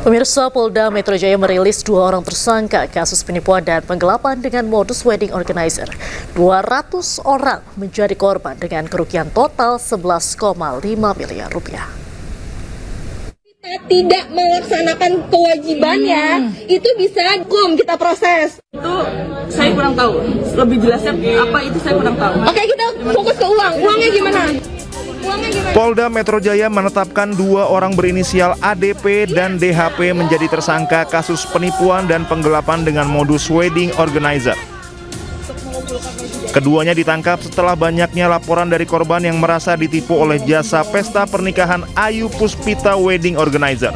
Pemirsa, Polda Metro Jaya merilis 2 orang tersangka kasus penipuan dan penggelapan dengan modus wedding organizer. 200 orang menjadi korban dengan kerugian total 11,5 miliar rupiah. Kita tidak melaksanakan kewajibannya, itu bisa hukum kita proses. Itu saya kurang tahu, lebih jelasnya apa itu saya kurang tahu. Oke, kita fokus ke uang. Uangnya gimana? Polda Metro Jaya menetapkan 2 orang berinisial ADP dan DHP menjadi tersangka kasus penipuan dan penggelapan dengan modus wedding organizer. Keduanya ditangkap setelah banyaknya laporan dari korban yang merasa ditipu oleh jasa pesta pernikahan Ayu Puspita Wedding Organizer.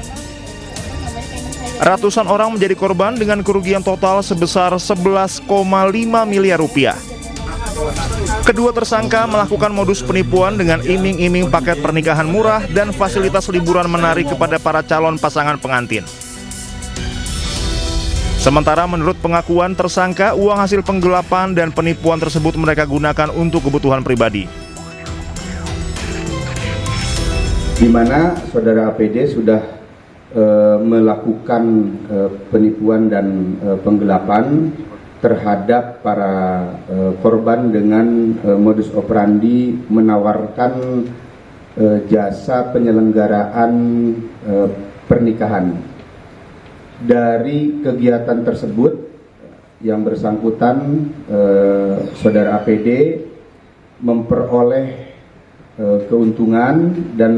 Ratusan orang menjadi korban dengan kerugian total sebesar 11,5 miliar rupiah. Kedua tersangka melakukan modus penipuan dengan iming-iming paket pernikahan murah dan fasilitas liburan menarik kepada para calon pasangan pengantin. Sementara menurut pengakuan tersangka, uang hasil penggelapan dan penipuan tersebut mereka gunakan untuk kebutuhan pribadi. Di mana saudara APD sudah melakukan penipuan dan penggelapan terhadap para korban dengan modus operandi menawarkan jasa penyelenggaraan pernikahan. Dari kegiatan tersebut yang bersangkutan saudara APD memperoleh keuntungan dan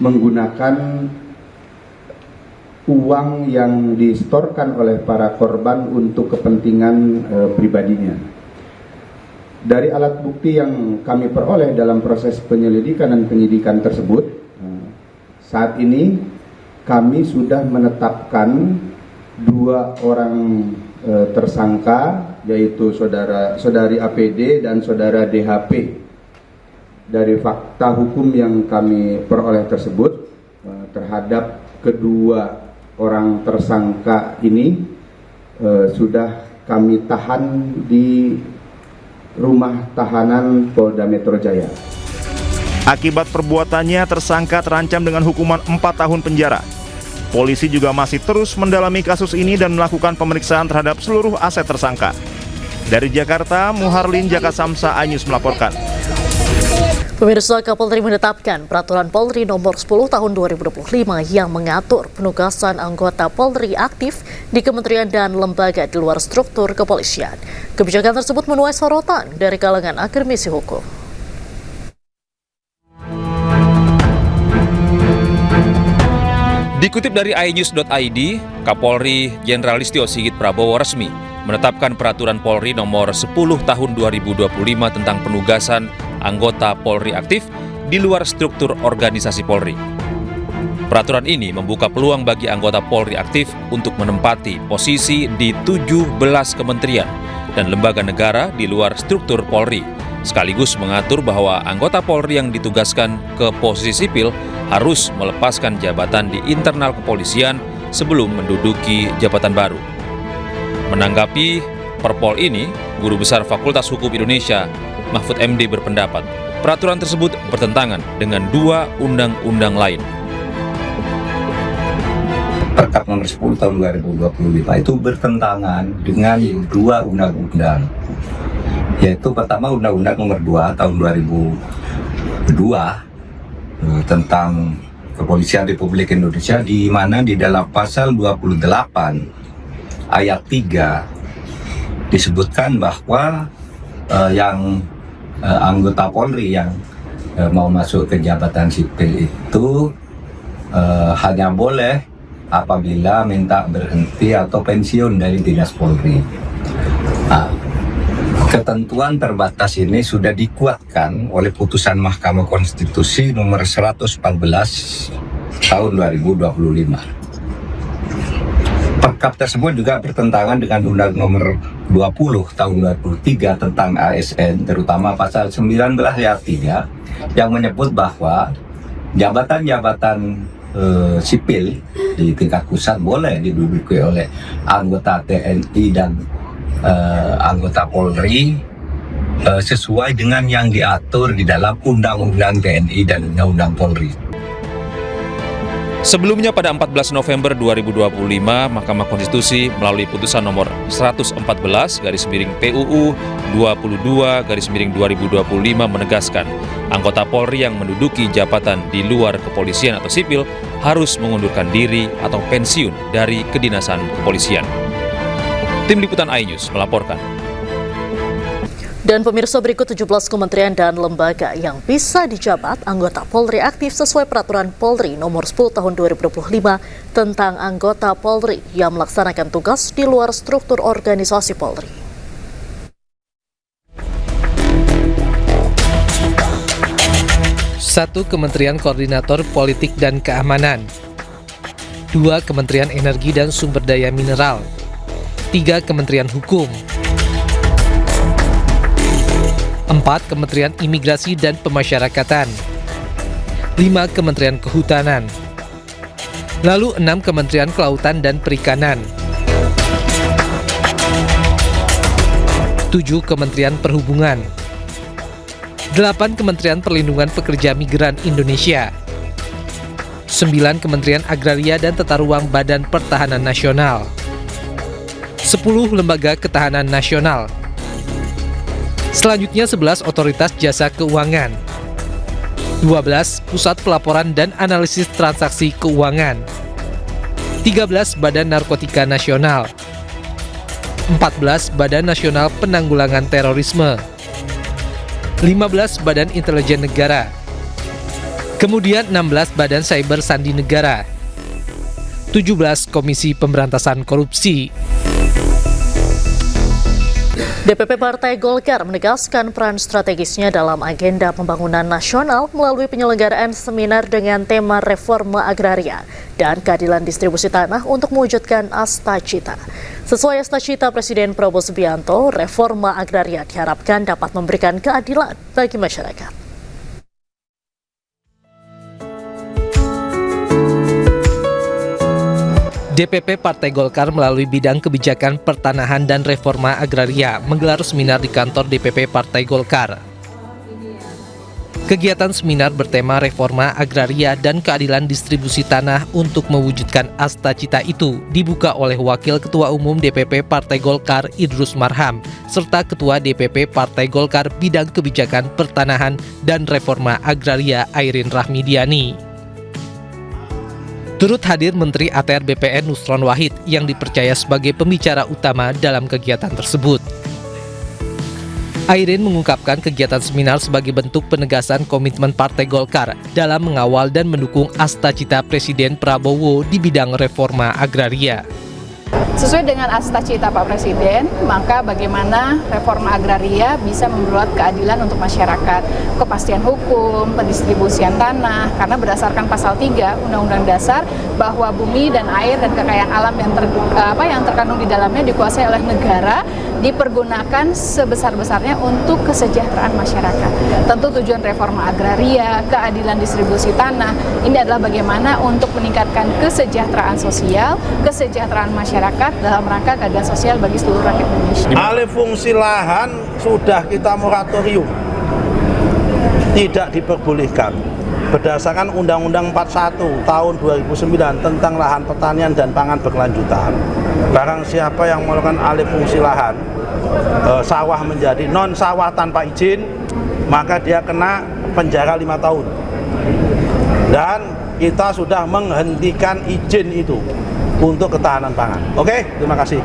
menggunakan uang yang disetorkan oleh para korban untuk kepentingan pribadinya. Dari alat bukti yang kami peroleh dalam proses penyelidikan dan penyidikan tersebut, saat ini kami sudah menetapkan 2 orang tersangka, yaitu saudari APD dan saudara DHP. Dari fakta hukum yang kami peroleh tersebut terhadap kedua orang tersangka ini sudah kami tahan di rumah tahanan Polda Metro Jaya. Akibat perbuatannya, tersangka terancam dengan hukuman 4 tahun penjara. Polisi juga masih terus mendalami kasus ini dan melakukan pemeriksaan terhadap seluruh aset tersangka. Dari Jakarta, Muharlin Jaka Samsa, iNews melaporkan. Pemirsa, Kapolri menetapkan Peraturan Polri Nomor 10 Tahun 2025 yang mengatur penugasan anggota Polri aktif di kementerian dan lembaga di luar struktur kepolisian. Kebijakan tersebut menuai sorotan dari kalangan akademisi hukum. Dikutip dari iNews.id, Kapolri Jenderal Listio Sigit Prabowo resmi menetapkan Peraturan Polri Nomor 10 Tahun 2025 tentang penugasan anggota Polri aktif di luar struktur organisasi Polri. Peraturan ini membuka peluang bagi anggota Polri aktif untuk menempati posisi di 17 kementerian dan lembaga negara di luar struktur Polri, sekaligus mengatur bahwa anggota Polri yang ditugaskan ke posisi sipil harus melepaskan jabatan di internal kepolisian sebelum menduduki jabatan baru. Menanggapi Perpol ini, Guru Besar Fakultas Hukum Indonesia, Mahfud MD berpendapat, peraturan tersebut bertentangan dengan 2 undang-undang lain. Perkap nomor 10 tahun 2025 itu bertentangan dengan 2 undang-undang. Yaitu pertama Undang-Undang nomor 2 tahun 2002 tentang Kepolisian Republik Indonesia, di mana di dalam pasal 28 ayat 3 disebutkan bahwa anggota Polri yang mau masuk ke jabatan sipil itu hanya boleh apabila minta berhenti atau pensiun dari dinas Polri. Nah, ketentuan terbatas ini sudah dikuatkan oleh putusan Mahkamah Konstitusi nomor 114 tahun 2025. Perkap tersebut juga bertentangan dengan Undang nomor 20 tahun 2003 tentang ASN, terutama pasal 19 ayat 3 yang menyebut bahwa jabatan-jabatan sipil di tingkat pusat boleh diduduki oleh anggota TNI dan anggota Polri sesuai dengan yang diatur di dalam Undang-Undang TNI dan Undang-Undang Polri. Sebelumnya pada 14 November 2025, Mahkamah Konstitusi melalui putusan nomor 114/PUU 22/2025 menegaskan anggota Polri yang menduduki jabatan di luar kepolisian atau sipil harus mengundurkan diri atau pensiun dari kedinasan kepolisian. Tim Liputan iNews melaporkan. Dan pemirsa, berikut 17 kementerian dan lembaga yang bisa dijabat anggota Polri aktif sesuai peraturan Polri nomor 10 tahun 2025 tentang anggota Polri yang melaksanakan tugas di luar struktur organisasi Polri. Satu, Kementerian Koordinator Politik dan Keamanan. 2, Kementerian Energi dan Sumber Daya Mineral. 3, Kementerian Hukum. 4, Kementerian Imigrasi dan Pemasyarakatan. 5, Kementerian Kehutanan. Lalu 6, Kementerian Kelautan dan Perikanan. 7, Kementerian Perhubungan. 8, Kementerian Perlindungan Pekerja Migran Indonesia. 9, Kementerian Agraria dan Tata Ruang Badan Pertahanan Nasional. 10, Lembaga Ketahanan Nasional. Selanjutnya 11, Otoritas Jasa Keuangan. 12, Pusat Pelaporan dan Analisis Transaksi Keuangan. 13, Badan Narkotika Nasional. 14, Badan Nasional Penanggulangan Terorisme. 15, Badan Intelijen Negara. Kemudian 16, Badan Cyber Sandi Negara. 17, Komisi Pemberantasan Korupsi. DPP Partai Golkar menegaskan peran strategisnya dalam agenda pembangunan nasional melalui penyelenggaraan seminar dengan tema reforma agraria dan keadilan distribusi tanah untuk mewujudkan Astacita. Sesuai Astacita Presiden Prabowo Subianto, reforma agraria diharapkan dapat memberikan keadilan bagi masyarakat. DPP Partai Golkar melalui bidang kebijakan pertanahan dan reforma agraria menggelar seminar di kantor DPP Partai Golkar. Kegiatan seminar bertema reforma agraria dan keadilan distribusi tanah untuk mewujudkan Astacita itu dibuka oleh Wakil Ketua Umum DPP Partai Golkar Idrus Marham serta Ketua DPP Partai Golkar bidang kebijakan pertanahan dan reforma agraria Airin Rahmidiani. Turut hadir Menteri ATR BPN Nusron Wahid yang dipercaya sebagai pembicara utama dalam kegiatan tersebut. Airin mengungkapkan kegiatan seminar sebagai bentuk penegasan komitmen Partai Golkar dalam mengawal dan mendukung Astacita Presiden Prabowo di bidang reforma agraria. Sesuai dengan Astacita Pak Presiden, maka bagaimana reforma agraria bisa membuat keadilan untuk masyarakat, kepastian hukum, pendistribusian tanah, karena berdasarkan pasal 3 Undang-Undang Dasar bahwa bumi dan air dan kekayaan alam yang terkandung di dalamnya dikuasai oleh negara, dipergunakan sebesar-besarnya untuk kesejahteraan masyarakat. Tentu tujuan reforma agraria, keadilan distribusi tanah, ini adalah bagaimana untuk meningkatkan kesejahteraan sosial, kesejahteraan masyarakat dalam rangka keadilan sosial bagi seluruh rakyat Indonesia. Alih fungsi lahan sudah kita moratorium, tidak diperbolehkan. Berdasarkan Undang-Undang 41 tahun 2009 tentang lahan pertanian dan pangan berkelanjutan, barang siapa yang melakukan alih fungsi lahan, sawah menjadi non sawah tanpa izin, maka dia kena penjara 5 tahun. Dan kita sudah menghentikan izin itu untuk ketahanan pangan. Oke, terima kasih.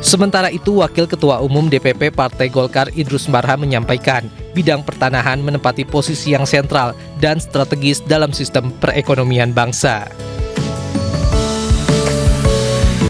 Sementara itu, Wakil Ketua Umum DPP Partai Golkar Idrus Marham menyampaikan, bidang pertanahan menempati posisi yang sentral dan strategis dalam sistem perekonomian bangsa.